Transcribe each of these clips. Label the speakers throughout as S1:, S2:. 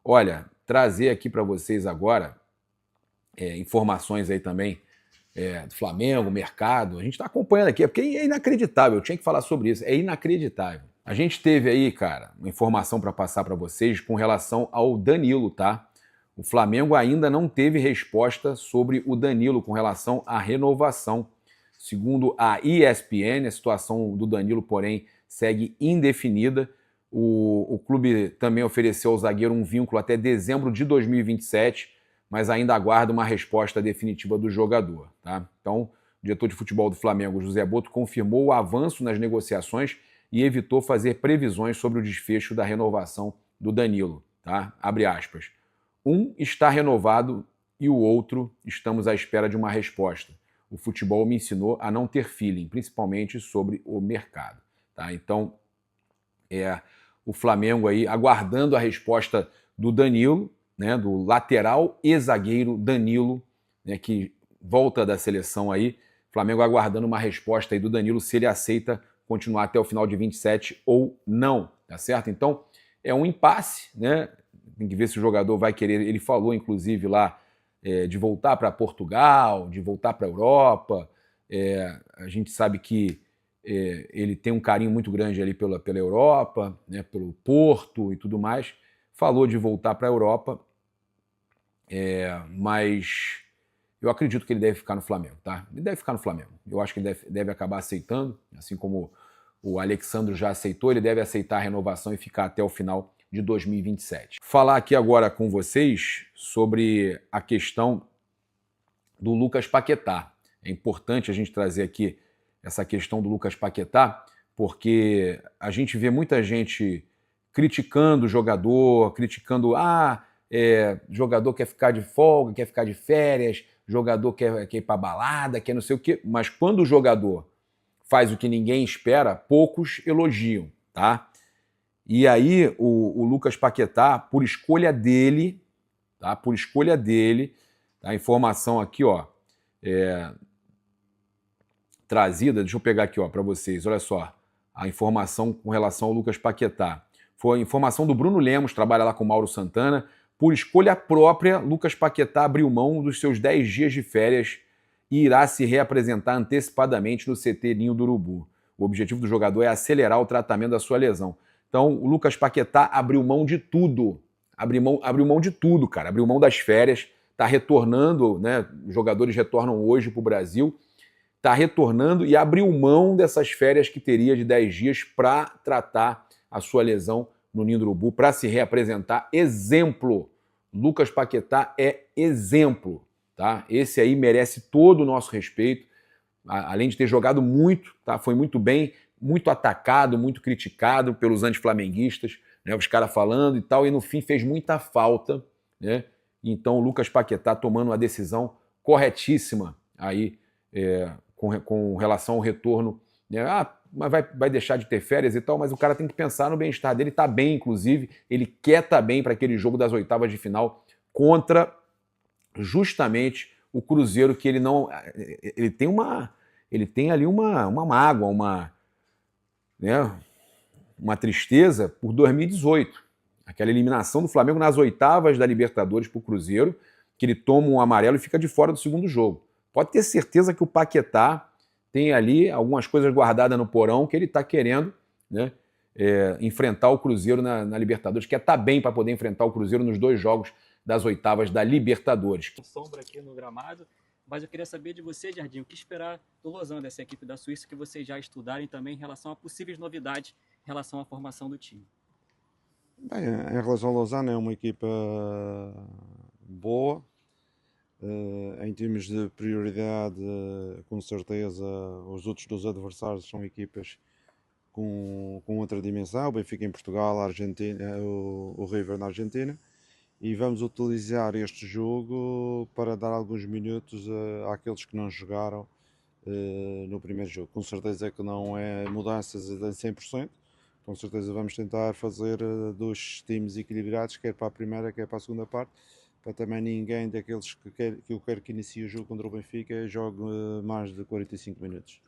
S1: Olha, trazer aqui para vocês agora informações aí também do Flamengo, mercado. A gente está acompanhando aqui, porque é inacreditável. Eu tinha que falar sobre isso. É inacreditável. A gente teve aí, cara, uma informação para passar para vocês com relação ao Danilo, tá? O Flamengo ainda não teve resposta sobre o Danilo com relação à renovação. Segundo a ESPN, a situação do Danilo, porém, segue indefinida. O clube também ofereceu ao zagueiro um vínculo até dezembro de 2027, mas ainda aguarda uma resposta definitiva do jogador. Tá? Então, o diretor de futebol do Flamengo, José Boto, confirmou o avanço nas negociações e evitou fazer previsões sobre o desfecho da renovação do Danilo. Tá? Abre aspas. Um está renovado e o outro estamos à espera de uma resposta. O futebol me ensinou a não ter feeling, principalmente sobre o mercado. Tá? Então, o Flamengo aí aguardando a resposta do Danilo, né, do lateral e zagueiro Danilo, né, que volta da seleção aí. Flamengo aguardando uma resposta aí do Danilo se ele aceita continuar até o final de 27 ou não, tá certo? Então, é um impasse, né? Tem que ver se o jogador vai querer. Ele falou, inclusive, lá de voltar para Portugal, de voltar para a Europa. A gente sabe que ele tem um carinho muito grande ali pela Europa, né, pelo Porto e tudo mais. Falou de voltar para a Europa, mas eu acredito que ele deve ficar no Flamengo, tá? Ele deve ficar no Flamengo. Eu acho que ele deve acabar aceitando, assim como o Alexandre já aceitou, ele deve aceitar a renovação e ficar até o final de 2027. Falar aqui agora com vocês sobre a questão do Lucas Paquetá. É importante a gente trazer aqui essa questão do Lucas Paquetá, porque a gente vê muita gente criticando o jogador, criticando, jogador quer ficar de folga, quer ficar de férias, jogador quer ir pra balada, quer não sei o quê, mas quando o jogador faz o que ninguém espera, poucos elogiam, tá? E aí o Lucas Paquetá, por escolha dele, tá? Por escolha dele, tá? A informação aqui, ó, trazida, deixa eu pegar aqui, ó, para vocês, olha só, a informação com relação ao Lucas Paquetá. Foi a informação do Bruno Lemos, trabalha lá com o Mauro Santana. Por escolha própria, Lucas Paquetá abriu mão dos seus 10 dias de férias e irá se reapresentar antecipadamente no CT Ninho do Urubu. O objetivo do jogador é acelerar o tratamento da sua lesão. Então, o Lucas Paquetá abriu mão de tudo. Abriu mão de tudo, cara. Abriu mão das férias. Está retornando, né? Os jogadores retornam hoje para o Brasil. Está retornando e abriu mão dessas férias que teria de 10 dias para tratar a sua lesão no Ninho do Urubu, para se reapresentar. Exemplo. Lucas Paquetá é exemplo. Tá? Esse aí merece todo o nosso respeito, além de ter jogado muito, tá? Foi muito bem, muito atacado, muito criticado pelos antiflamenguistas, né? Os caras falando e tal, e no fim fez muita falta, né? Então o Lucas Paquetá tomando uma decisão corretíssima aí com relação ao retorno, né? Mas vai deixar de ter férias e tal, mas o cara tem que pensar no bem-estar dele, tá bem, inclusive, ele quer estar bem para aquele jogo das oitavas de final contra justamente o Cruzeiro, que ele não. Ele tem ali uma mágoa, né, uma tristeza por 2018. Aquela eliminação do Flamengo nas oitavas da Libertadores para o Cruzeiro, que ele toma um amarelo e fica de fora do segundo jogo. Pode ter certeza que o Paquetá tem ali algumas coisas guardadas no porão que ele está querendo, né, enfrentar o Cruzeiro na Libertadores, quer estar bem para poder enfrentar o Cruzeiro nos 2 jogos das oitavas da Libertadores.
S2: Sombra aqui no gramado, mas eu queria saber de você, Jardim, o que esperar do Lausanne, dessa equipe da Suíça, que vocês já estudarem também em relação a possíveis novidades em relação à formação do time.
S3: Bem, em relação ao Lausanne, é uma equipa boa. Em termos de prioridade, com certeza, os outros 2 adversários são equipas com outra dimensão. O Benfica em Portugal, a Argentina, o River na Argentina. E vamos utilizar este jogo para dar alguns minutos àqueles que não jogaram no primeiro jogo. Com certeza que não é mudanças em 100%. Com certeza vamos tentar fazer 2 times equilibrados, quer para a primeira, quer para a segunda parte, para também ninguém daqueles que eu quero que inicie o jogo contra o Benfica jogue mais de 45 minutos.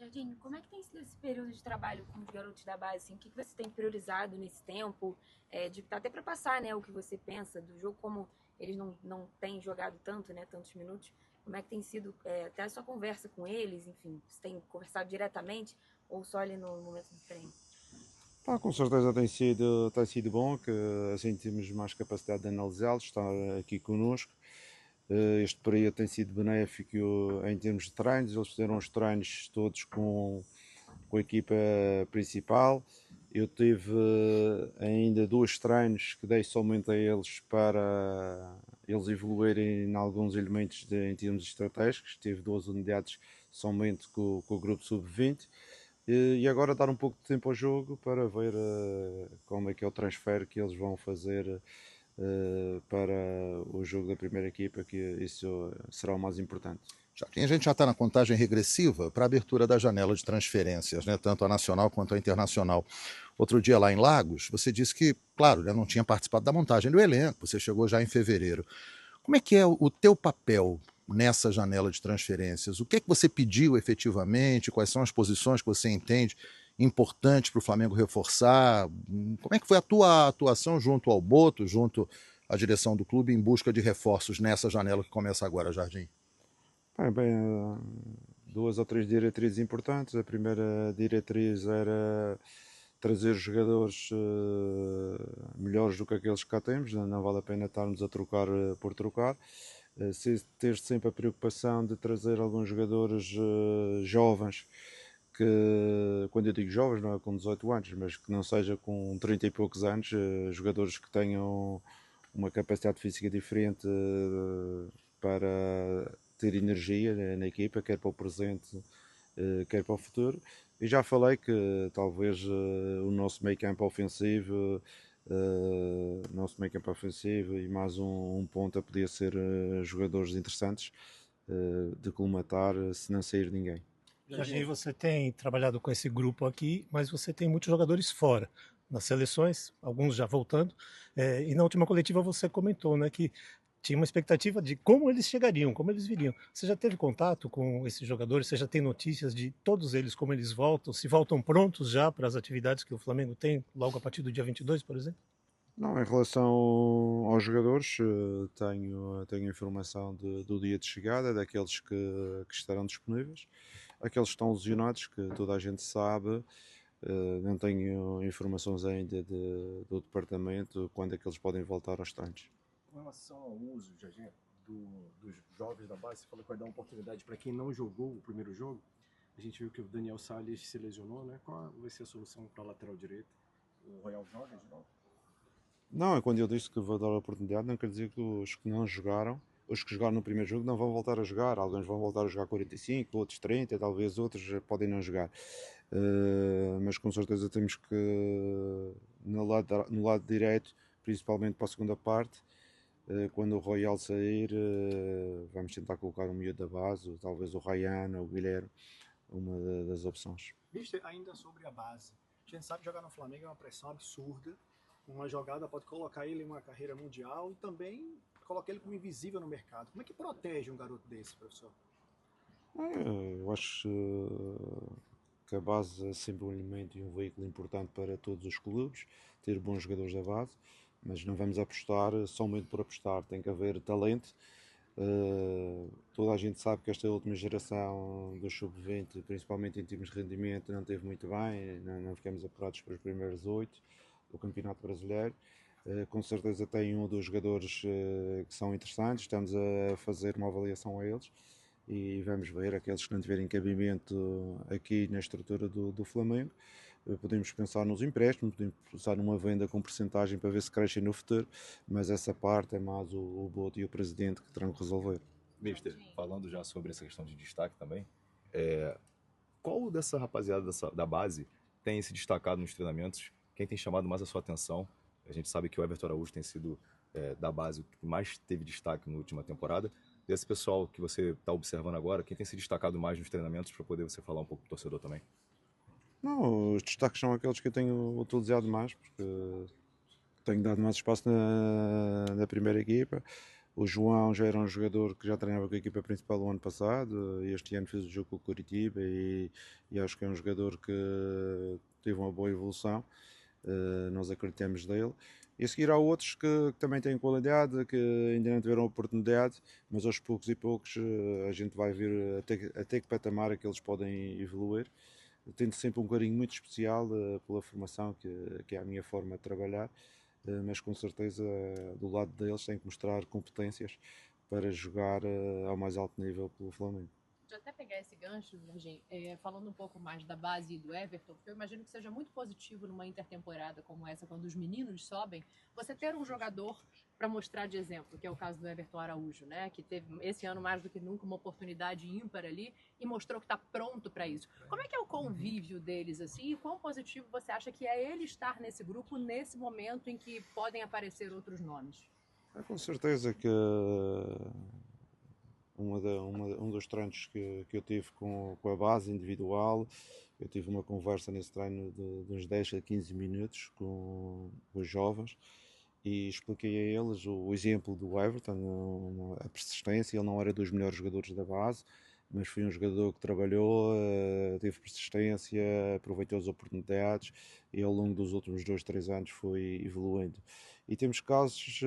S4: Jardim, como é que tem sido esse período de trabalho com os garotos da base? Assim, o que você tem priorizado nesse tempo? Até para passar, né, o que você pensa do jogo, como eles não têm jogado tanto, né, tantos minutos. Como é que tem sido até a sua conversa com eles? Enfim, você tem conversado diretamente ou só ali no momento do treino?
S3: Pá, com certeza tem sido bom, que assim temos mais capacidade de analisá-los, estar aqui connosco. Este período tem sido benéfico em termos de treinos, eles fizeram os treinos todos com a equipa principal. Eu tive ainda 2 treinos que dei somente a eles para eles evoluírem em alguns elementos em termos estratégicos. Tive 2 unidades somente com o grupo sub-20. E agora dar um pouco de tempo ao jogo para ver como é que é o transfer que eles vão fazer para o jogo da primeira equipa, que isso será o mais importante.
S5: A gente já está na contagem regressiva para a abertura da janela de transferências, né, tanto a nacional quanto a internacional. Outro dia lá em Lagos, você disse que, claro, né, não tinha participado da montagem do elenco, você chegou já em fevereiro. Como é que é o teu papel nessa janela de transferências? O que é que você pediu efetivamente? Quais são as posições que você entende importantes para o Flamengo reforçar? Como é que foi a tua atuação junto ao Boto, junto à direção do clube, em busca de reforços nessa janela que começa agora, Jardim?
S3: Bem, 2 ou 3 diretrizes importantes. A primeira diretriz era trazer jogadores melhores do que aqueles que cá temos, não vale a pena estarmos a trocar por trocar. Ter sempre a preocupação de trazer alguns jogadores jovens, que quando eu digo jovens não é com 18 anos, mas que não seja com 30 e poucos anos, jogadores que tenham uma capacidade física diferente para ter energia na equipa, quer para o presente, quer para o futuro. E já falei que talvez o nosso meio campo ofensivo, e mais um ponta podia ser jogadores interessantes de colmatar se não sair ninguém.
S6: Jardim, você tem trabalhado com esse grupo aqui, mas você tem muitos jogadores fora, nas seleções, alguns já voltando, e na última coletiva você comentou, né, que tinha uma expectativa de como eles chegariam, como eles viriam. Você já teve contato com esses jogadores? Você já tem notícias de todos eles, como eles voltam? Se voltam prontos já para as atividades que o Flamengo tem logo a partir do dia 22, por exemplo?
S3: Não, em relação aos jogadores, tenho informação do dia de chegada, daqueles que estarão disponíveis. Aqueles que estão lesionados, que toda a gente sabe, não tenho informações ainda do departamento quando é que eles podem voltar aos treinos.
S7: Com relação ao uso, Jardim, dos jovens da base, você falou que vai dar uma oportunidade para quem não jogou o primeiro jogo. A gente viu que o Daniel Salles se lesionou, né? Qual vai ser a solução para a lateral direita? O Royal joga de novo?
S3: Não, quando eu disse que vou dar a oportunidade, não quer dizer que os que não jogaram, os que jogaram no primeiro jogo não vão voltar a jogar. Alguns vão voltar a jogar 45, outros 30, talvez outros podem não jogar. Mas com certeza temos que, no lado direito, principalmente para a segunda parte, quando o Royal sair, vamos tentar colocar um miúdo da base, ou talvez o Ryan ou o Guilherme, uma das opções.
S8: Mister, ainda sobre a base, a gente sabe que jogar no Flamengo é uma pressão absurda. Uma jogada pode colocar ele em uma carreira mundial e também colocar ele como invisível no mercado. Como é que protege um garoto desse, professor?
S3: Eu acho que a base é sempre um elemento e um veículo importante para todos os clubes, ter bons jogadores da base, mas não vamos apostar somente por apostar, tem que haver talento. Toda a gente sabe que esta última geração do sub-20, principalmente em termos de rendimento, não teve muito bem, não ficamos apurados para os primeiros 8 do Campeonato Brasileiro. Com certeza tem um ou dois jogadores que são interessantes, estamos a fazer uma avaliação a eles e vamos ver aqueles que não tiverem cabimento aqui na estrutura do Flamengo. Podemos pensar nos empréstimos, podemos pensar numa venda com percentagem para ver se crescem no futuro, mas essa parte é mais o Boto e o Presidente que terão que resolver.
S9: Mister, falando já sobre essa questão de destaque também, qual dessa rapaziada da base tem se destacado nos treinamentos? Quem tem chamado mais a sua atenção? A gente sabe que o Everton Araújo tem sido da base o que mais teve destaque na última temporada. Desse pessoal que você está observando agora, quem tem se destacado mais nos treinamentos para poder você falar um pouco do torcedor também?
S3: Não, os destaques são aqueles que eu tenho utilizado mais, porque tenho dado mais espaço na primeira equipa. O João já era um jogador que já treinava com a equipa principal o ano passado, este ano fez o jogo com o Coritiba e acho que é um jogador que teve uma boa evolução, nós acreditamos dele. E a seguir há outros que também têm qualidade, que ainda não tiveram oportunidade, mas aos poucos e poucos a gente vai ver até que patamar é que eles podem evoluir. Eu tento sempre um carinho muito especial pela formação, que é a minha forma de trabalhar, mas com certeza do lado deles tem que mostrar competências para jogar ao mais alto nível pelo Flamengo.
S10: Deixa eu até pegar esse gancho, Jorginho, falando um pouco mais da base e do Everton, porque eu imagino que seja muito positivo numa intertemporada como essa, quando os meninos sobem, você ter um jogador para mostrar de exemplo, que é o caso do Everton Araújo, né, que teve esse ano mais do que nunca uma oportunidade ímpar ali e mostrou que está pronto para isso. Como é que é o convívio deles assim e quão positivo você acha que é ele estar nesse grupo nesse momento em que podem aparecer outros nomes?
S3: Com certeza que um dos treinos que eu tive com a base individual, eu tive uma conversa nesse treino de uns 10 a 15 minutos com os jovens e expliquei a eles o exemplo do Everton, a persistência. Ele não era dos melhores jogadores da base, mas foi um jogador que trabalhou, teve persistência, aproveitou as oportunidades e ao longo dos últimos 2, 3 anos foi evoluindo. E temos casos,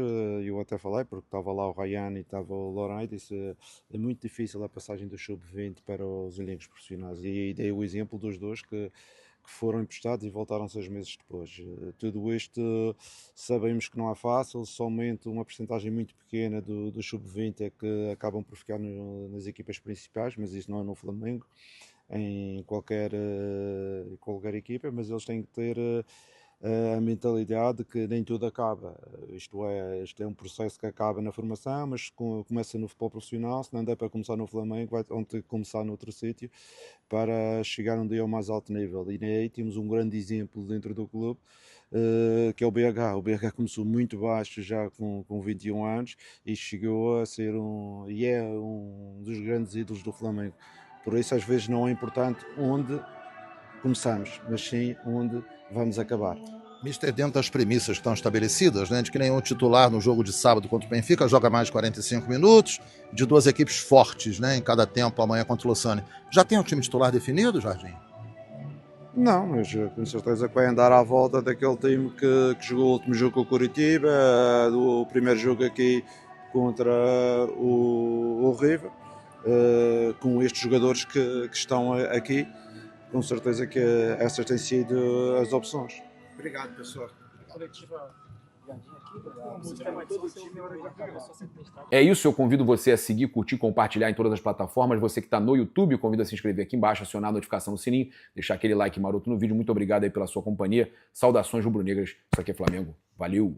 S3: eu até falei, porque estava lá o Ryan e estava o Laurent, disse é muito difícil a passagem do sub-20 para os elencos profissionais. E aí dei o exemplo dos dois que foram emprestados e voltaram 6 meses depois. Tudo isto sabemos que não é fácil, somente uma porcentagem muito pequena do sub-20 é que acabam por ficar nas equipas principais, mas isso não é no Flamengo, em qualquer equipa, mas eles têm que ter a mentalidade que nem tudo acaba. Isto é um processo que acaba na formação, mas começa no futebol profissional. Se não der para começar no Flamengo, vão ter que começar noutro sítio para chegar um dia ao mais alto nível. E aí temos um grande exemplo dentro do clube, que é o BH. O BH começou muito baixo já com 21 anos e chegou a ser um dos grandes ídolos do Flamengo. Por isso às vezes não é importante onde começamos, mas sim onde vamos acabar.
S5: Mister, dentro das premissas que estão estabelecidas, né, de que nenhum titular no jogo de sábado contra o Benfica joga mais de 45 minutos, de 2 equipes fortes, né, em cada tempo, amanhã contra o Lausanne. Já tem o time titular definido, Jardim?
S3: Não, mas com certeza que vai andar à volta daquele time que jogou o último jogo com o Coritiba, do primeiro jogo aqui contra o River, com estes jogadores que estão aqui. Com certeza que essas têm sido as opções.
S8: Obrigado, pessoal.
S1: É isso, eu convido você a seguir, curtir, compartilhar em todas as plataformas. Você que está no YouTube, eu convido a se inscrever aqui embaixo, acionar a notificação no sininho, deixar aquele like maroto no vídeo. Muito obrigado aí pela sua companhia. Saudações rubro-negras. Isso aqui é Flamengo. Valeu!